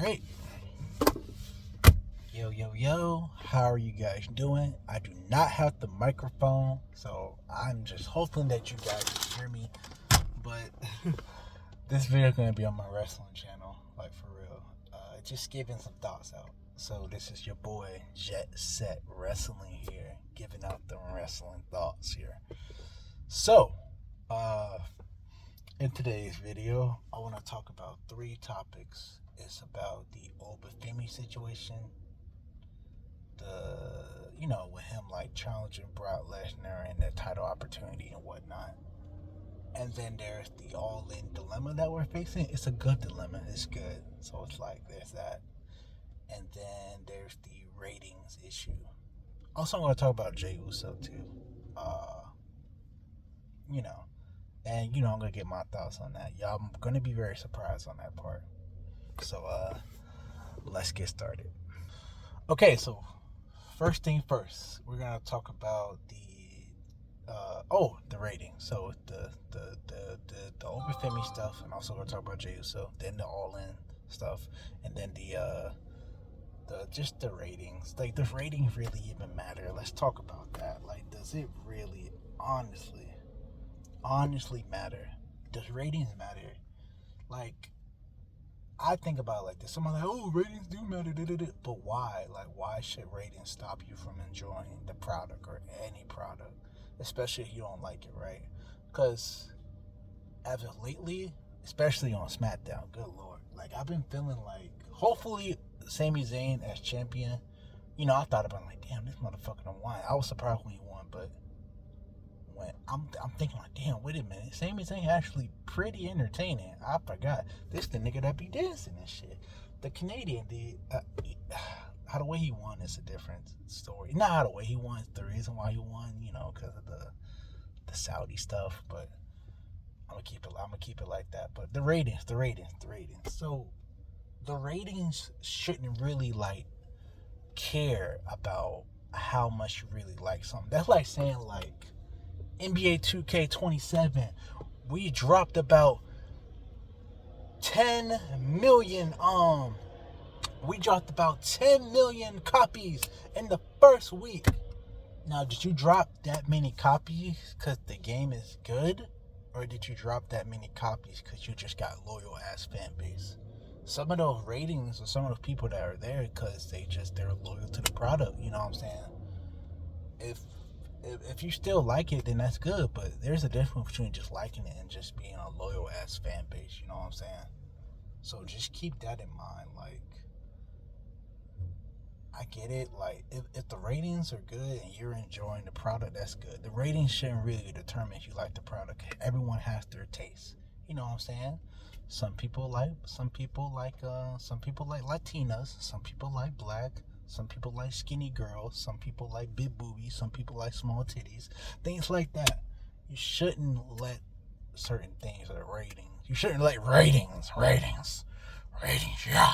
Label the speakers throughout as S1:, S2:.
S1: right. Yo. How are you guys doing? I do not have the microphone, so I'm just hoping that you guys can hear me. But this video is going to be on my wrestling channel, like for real. Just giving some thoughts out. So this is your boy, Jet Set Wrestling here, giving out the wrestling thoughts here. So, in today's video, I want to talk about 3 topics. It's about the Femi situation, with him like challenging Brock Lesnar and the title opportunity and whatnot. And then there's the all-in dilemma that we're facing. It's a good dilemma. It's good. So it's like there's that. And then there's the ratings issue. Also, I'm going to talk about Jey Uso too. And I'm going to get my thoughts on that. Y'all, I'm going to be very surprised on that part. So, let's get started. Okay, so first thing first, we're gonna talk about the ratings. So the Open Femi stuff, and also gonna talk about Jey Uso, then the All In stuff, and then the ratings. Like, does ratings really even matter? Let's talk about that. Like, does it really honestly matter? Does ratings matter? Like, I think about it like this. Someone like, oh, ratings do matter, but why? Like, why should ratings stop you from enjoying the product or any product, especially if you don't like it, right? Because as of lately, especially on SmackDown, good lord, like I've been feeling like, hopefully, Sami Zayn as champion. I thought about it, like, damn, this motherfucker done won. I was surprised when he won, but when I'm thinking like, damn, wait a minute, Sami Zayn actually pretty entertaining. I forgot this the nigga that be dancing and shit. The Canadian, how the way he won is a different story. Not how the way he won is the reason why he won, because of the Saudi stuff. But I'm gonna keep it like that. But the ratings. So the ratings shouldn't really like care about how much you really like something. That's like saying like NBA 2K27, we dropped about 10 million copies in the first week. Now, did you drop that many copies because the game is good, or did you drop that many copies because you just got loyal ass fan base? Some of those ratings or some of those people that are there because they're loyal to the product. You know what I'm saying? If you still like it, then that's good. But there's a difference between just liking it and just being a loyal ass fan base. You know what I'm saying? So just keep that in mind. Like, I get it. Like, if the ratings are good and you're enjoying the product, that's good. The ratings shouldn't really determine if you like the product. Everyone has their taste. You know what I'm saying? Some people like Latinas. Some people like black. Some people like skinny girls. Some people like big boobies. Some people like small titties. Things like that. You shouldn't let certain things or ratings. You shouldn't let ratings, yeah.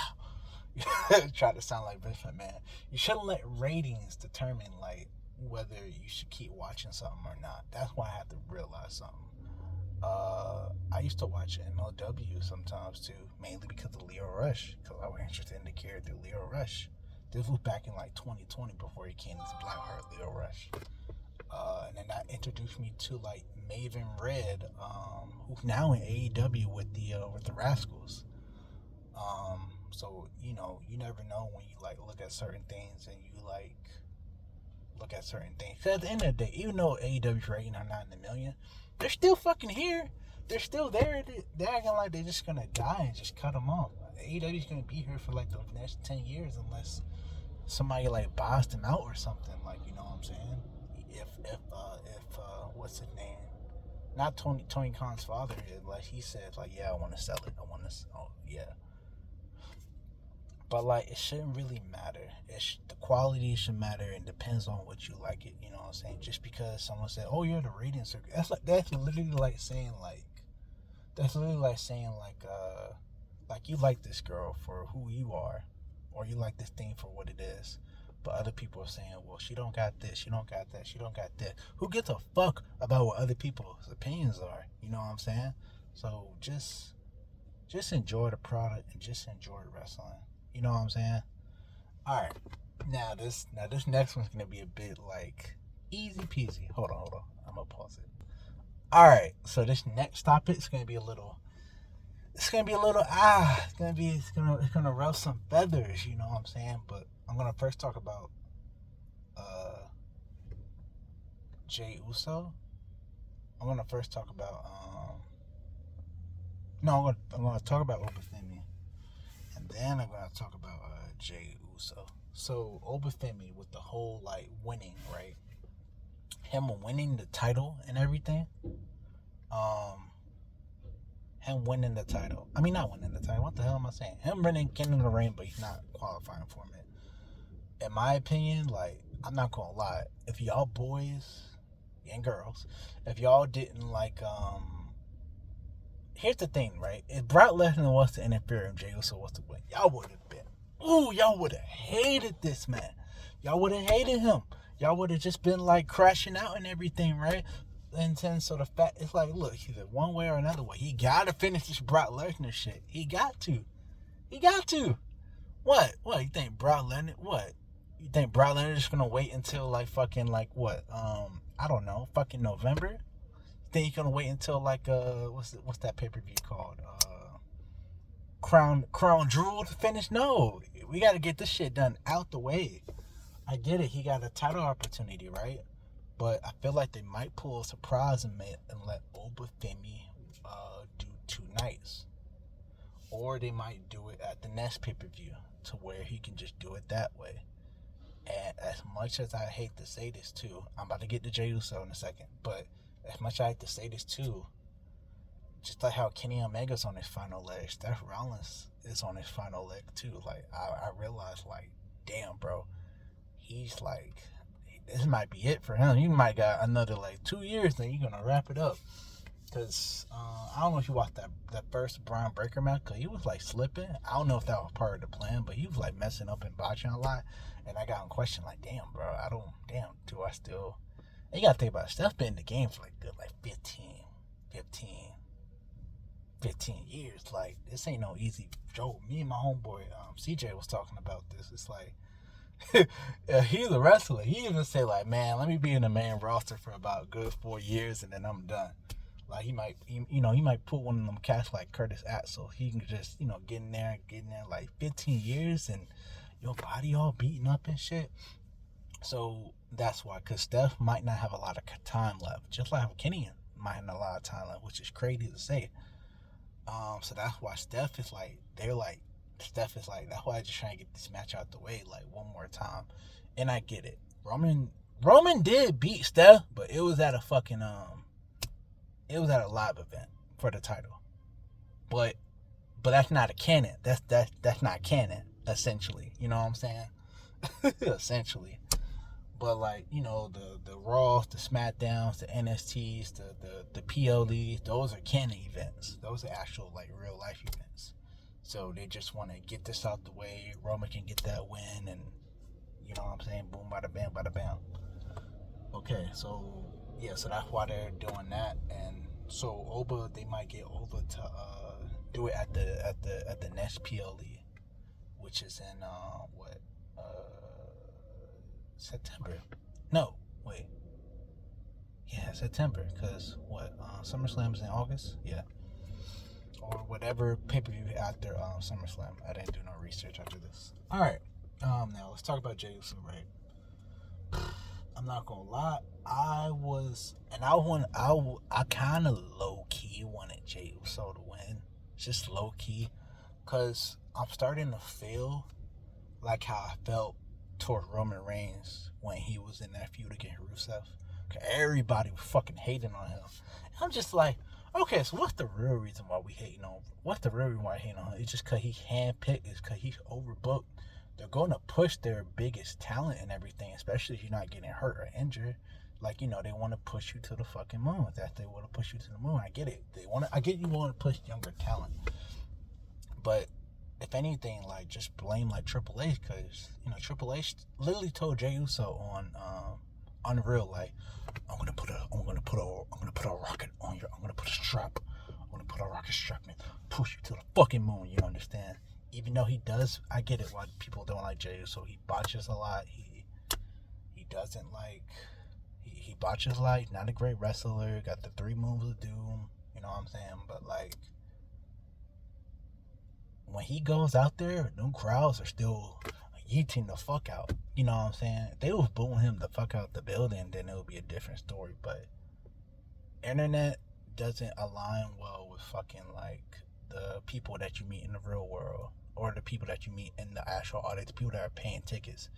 S1: Try to sound like Vince McMahon. You shouldn't let ratings determine like whether you should keep watching something or not. That's why I have to realize something. I used to watch MLW sometimes too, mainly because of Leo Rush, because I was interested in the character Leo Rush. This was back in like 2020 before he came to Blackheart, Leo Rush. And then that introduced me to like Maven Red, who's now in AEW with the Rascals. So you never know when you like look at certain things and you like look at certain things. Because at the end of the day, even though AEW's rating are not in the million, they're still fucking here. They're still there. They're acting like they're just gonna die and just cut them off. AEW's gonna be here for like the next 10 years unless somebody like buys them out or something. Like, you know what I'm saying? If what's his name? Not Tony Khan's father. Like, he said, like, yeah, I want to sell it. Yeah. But like, it shouldn't really matter. The quality should matter, and depends on what you like it. You know what I'm saying? Just because someone said, "Oh yeah, the ratings are," that's literally like saying like you like this girl for who you are, or you like this thing for what it is. But other people are saying, "Well, she don't got this, she don't got that, she don't got that." Who gives a fuck about what other people's opinions are? You know what I'm saying? So just enjoy the product and just enjoy wrestling. You know what I'm saying? All right. Now this next one's gonna be a bit like easy peasy. Hold on. I'm gonna pause it. All right. So this next topic is gonna be a little. It's gonna be a little It's gonna ruffle some feathers. You know what I'm saying? But I'm gonna first talk about Jey Uso. I'm gonna first talk about no, I'm gonna talk about Obafemi, and then I'm gonna talk about Jey Uso. So Obafemi with the whole like winning, right? Him winning the title and everything. Him winning the title. I mean, not winning the title. What the hell am I saying? Him getting the ring, but he's not qualifying for it. In my opinion, like, I'm not gonna lie. If y'all boys and girls, if y'all didn't like, here's the thing, right? If Brock Lesnar was to interfere and Jey Uso was to win, y'all would have been, y'all would have hated this man. Y'all would have hated him. Y'all would have just been like crashing out and everything, right? And then so the fact, it's like, look, either one way or another way, he gotta finish this Brock Lesnar shit. He got to. What? You think Brock Lesnar? What? You think Brock Lesnar just gonna wait until like fucking like what? I don't know, fucking November? You think he's gonna wait until like what's that pay-per-view called? Crown Jewel to finish? No, we gotta get this shit done out the way. I get it. He got a title opportunity, right? But I feel like they might pull a surprise and let Obafemi do 2 nights. Or they might do it at the next pay-per-view to where he can just do it that way. And as much as I hate to say this too, I'm about to get to Jey Uso in a second, but as much as I hate to say this too, just like how Kenny Omega's on his final leg, Seth Rollins is on his final leg too. Like, I realized, like, damn, bro, he's like, this might be it for him. You might got another like 2 years, then you're gonna wrap it up. Cause I don't know if you watched that first Braun Breaker match, cause he was like slipping. I don't know if that was part of the plan, but he was like messing up and botching a lot. And I got in question like, damn, bro, do I still? And you gotta think about it. Steph been in the game for like good like 15 years. Like, this ain't no easy joke. Me and my homeboy CJ was talking about this. It's like, he's a wrestler. He even say like, man, let me be in the main roster for about a good 4 years and then I'm done. Like, he might put one of them cats like Curtis Axel. He can just, get in there like 15 years and your body all beaten up and shit. So that's why, because Steph might not have a lot of time left, just like Kenny might have a lot of time left, which is crazy to say. So that's why Steph is like, that's why I just trying to get this match out the way like one more time. And I get it. Roman did beat Steph, but it was at a fucking it was at a live event for the title. But that's not a canon. That's not canon, essentially. You know what I'm saying? Essentially. But like, the Raws, the SmackDowns, the NXTs, the PLEs, those are canon events. Those are actual like real life events. So they just want to get this out the way. Roman can get that win, and you know what I'm saying? Boom, bada bam, bada bam. Okay, so yeah, so that's why they're doing that, and so they might get Oba to do it at the next PLE, which is in September. No, wait. Yeah, September, because SummerSlam's in August? Yeah. Or whatever pay-per-view after SummerSlam. I didn't do no research after this. Alright, now let's talk about Jey Uso, right? I'm not gonna lie, I kind of low-key wanted Jey Uso to win. Just low-key. Because I'm starting to feel like how I felt toward Roman Reigns when he was in that feud against Rusev. Because everybody was fucking hating on him. And I'm just like, okay, so what's the real reason why we hating on? What's the real reason why hating on him? It's just because he's handpicked. It's because he's overbooked. They're going to push their biggest talent and everything, especially if you're not getting hurt or injured. Like, they want to push you to the fucking moon. That they want to push you to the moon. I get it. I get you want to push younger talent. But if anything, like, just blame like Triple H, because Triple H literally told Jey Uso on Unreal, like, I'm gonna put a rocket on I'm gonna put a rocket strap and push you to the fucking moon. You understand? even though he does, I get it why people don't like Jey Uso. He botches a lot. He doesn't like he botches a lot. He's not a great wrestler. Got the 3 moves of doom. You know what I'm saying? But like when he goes out there, them crowds are still yeeting the fuck out. You know what I'm saying? If they was booing him the fuck out the building, then it would be a different story. But internet doesn't align well with fucking like the people that you meet in the real world or the people that you meet in the actual audience, the people that are paying tickets.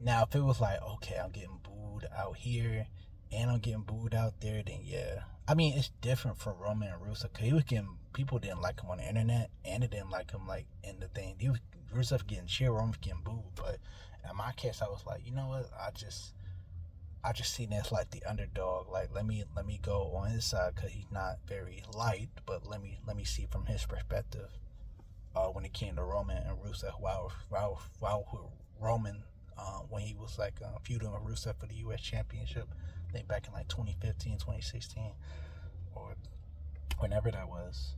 S1: Now, if it was like, okay, I'm getting booed out here and I'm getting booed out there, then yeah. I mean, it's different for Roman and Rusev because he was getting, people didn't like him on the internet and they didn't like him like in the thing. He was, Rusev getting cheered, Roman was getting booed. But in my case, I was like, you know what? I just seen it as like the underdog. Like let me go on his side because he's not very light. But let me see from his perspective. When it came to Roman and Rusev, while Roman, when he was like feuding with Rusev for the U.S. Championship, I think back in like 2015, 2016, or whenever that was.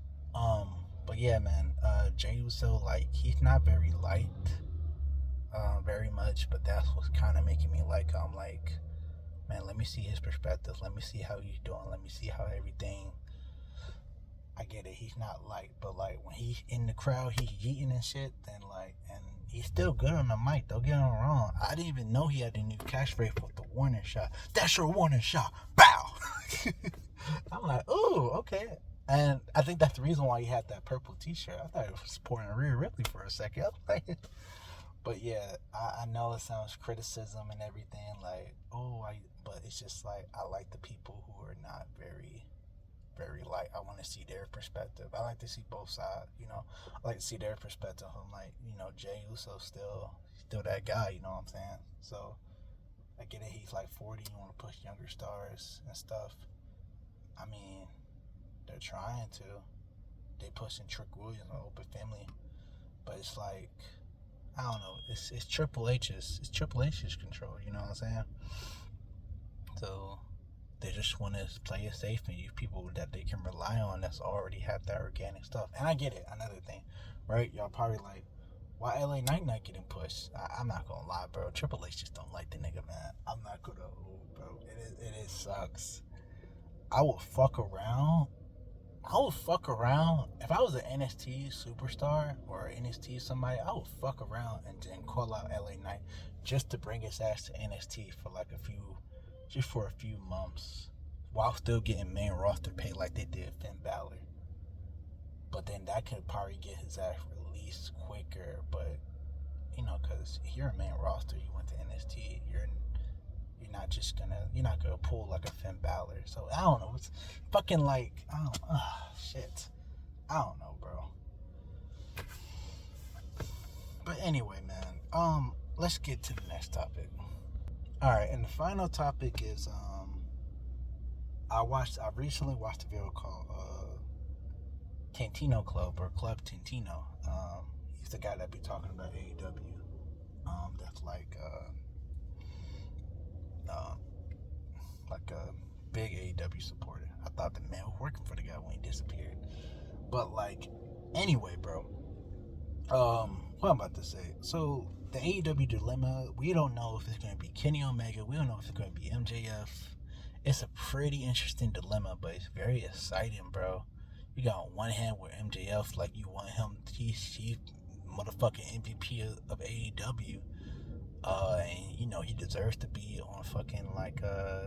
S1: But yeah, man, Jey Uso, like he's not very light, very much. But that's what's kind of making me like like. Man, let me see his perspective. Let me see how he's doing. Let me see how everything. I get it. He's not light, but like when he's in the crowd, he's eating and shit. Then like, and he's still good on the mic. Don't get him wrong. I didn't even know he had a new catchphrase with the warning shot. That's your warning shot. Bow. I'm like, ooh, okay. And I think that's the reason why he had that purple T-shirt. I thought it was supporting Rhea Ripley for a second. I was like, but yeah, I know it sounds criticism and everything. Like, but it's just like I like the people who are not very, very light. I want to see their perspective. I like to see both sides. You know, I like to see their perspective. I'm like, you know, Jey Uso still that guy. You know what I'm saying? So I get it. He's like 40. You want to push younger stars and stuff. I mean, they're trying to. They pushing Trick Williams on Open Family, but it's like. I don't know. It's Triple H's control. You know what I'm saying? So they just want to play it safe and use people that they can rely on that's already have that organic stuff. And I get it. Another thing, right? Y'all probably like, why LA Knight not getting pushed? I'm not gonna lie, bro. Triple H just don't like the nigga, man. I'm not gonna, bro. It sucks. I would fuck around if I was an NXT superstar or NXT somebody. I would fuck around and then call out LA Knight just to bring his ass to NXT for like a few months, while still getting main roster pay like they did Finn Balor. But then that could probably get his ass released quicker. But you know, because you're a main roster, you went to NXT, you're not gonna pull like a Finn Balor. So I don't know. It's fucking like shit. I don't know, bro. But anyway, man. Let's get to the next topic. All right, and the final topic is I recently watched a video called Tantino Club or Club Tantino. He's the guy that be talking about AEW. That's like a big AEW supporter. I thought the man was working for the guy when he disappeared. But like, anyway, bro. What I'm about to say. So the AEW dilemma, we don't know if it's going to be Kenny Omega. We don't know if it's going to be MJF. It's a pretty interesting dilemma, but it's very exciting, bro. You got on one hand with MJF, like you want him, he's motherfucking MVP of AEW. And you know he deserves to be on fucking like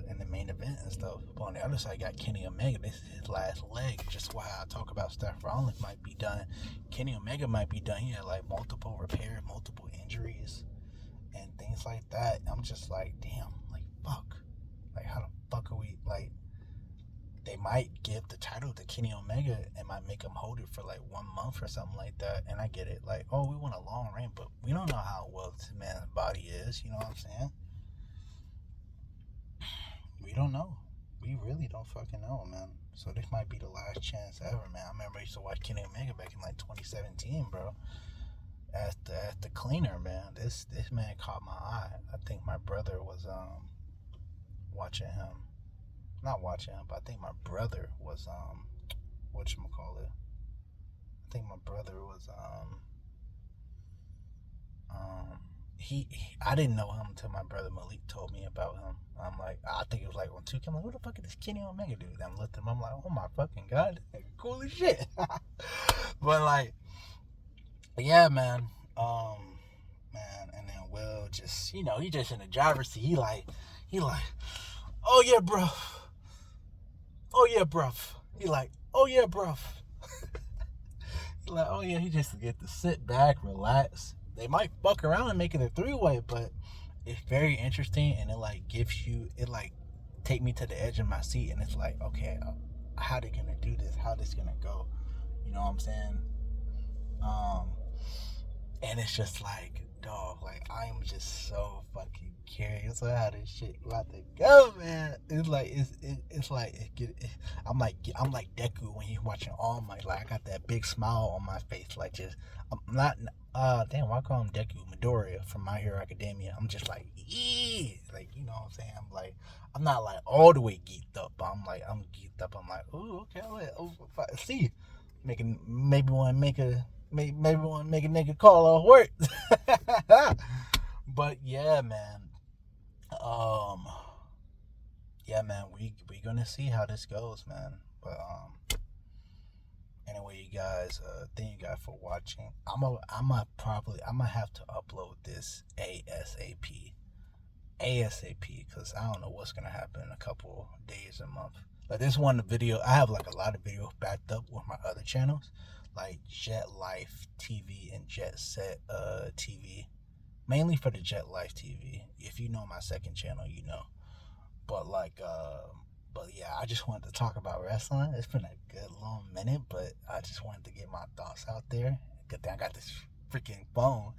S1: in the main event and stuff. But on the other side, you got Kenny Omega. This is his last leg. Just why I talk about Seth Rollins might be done. Kenny Omega might be done. He had like multiple repairs, multiple injuries, and things like that. I'm just like, damn, like fuck, like how the fuck are we like? They might give the title to Kenny Omega and might make him hold it for like 1 month or something like that. And I get it. Like, oh, we want a long reign, but we don't know how well this man's body is. You know what I'm saying? We don't know. We really don't fucking know, man. So this might be the last chance ever, man. I remember I used to watch Kenny Omega back in like 2017, bro. As the cleaner, man. This man caught my eye. I think my brother was watching him. Not watching him, but I think my brother was whatchamacallit. I think my brother was I didn't know him until my brother Malik told me about him. I'm like, I think it was like on 2K. I'm like, who the fuck is this Kenny Omega dude? I'm looking at him, I'm like, oh my fucking god, this nigga cool as shit. But like, yeah, man. Man, and then Will just, he just in the driver's seat. He like, oh yeah, bro. Oh yeah, bruv. He like, oh yeah, bruv. He like, oh yeah, he just get to sit back, relax. They might fuck around and make it a 3-way, but it's very interesting, and it like gives you, it like take me to the edge of my seat, and it's like, okay, how they gonna do this? How this gonna go? You know what I'm saying? And it's just like, dog, like I'm just so fucking curious on how this shit about to go, man. It's like I'm like Deku when he's watching All Might. Like I got that big smile on my face, like just I'm not damn, why call him Deku? Midoriya from My Hero Academia. I'm just like, like, you know what I'm saying? I'm like, I'm not like all the way geeked up, but I'm geeked up. I'm like, ooh, okay, see, maybe want to make a nigga call off work. But yeah, man. Yeah, man, we gonna see how this goes, man. But anyway, you guys, thank you guys for watching. I'm gonna have to upload this ASAP, because I don't know what's gonna happen in a couple days, a month. Like this one video, I have like a lot of videos backed up with my other channels, like Jet Life TV and Jet Set TV, mainly for the Jet Life TV. If you know my second channel, you know. But like, but yeah, I just wanted to talk about wrestling. It's been a good long minute, but I just wanted to get my thoughts out there. Good thing I got this freaking phone.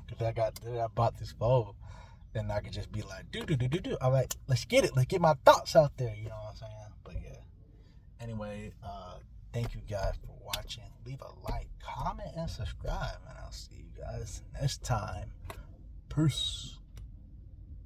S1: Good thing I bought this phone. Then I could just be like, do. All right, let's get it. Let's get my thoughts out there. You know what I'm saying? But yeah. Anyway, thank you guys for watching. Leave a like, comment, and subscribe. And I'll see you guys next time. Peace.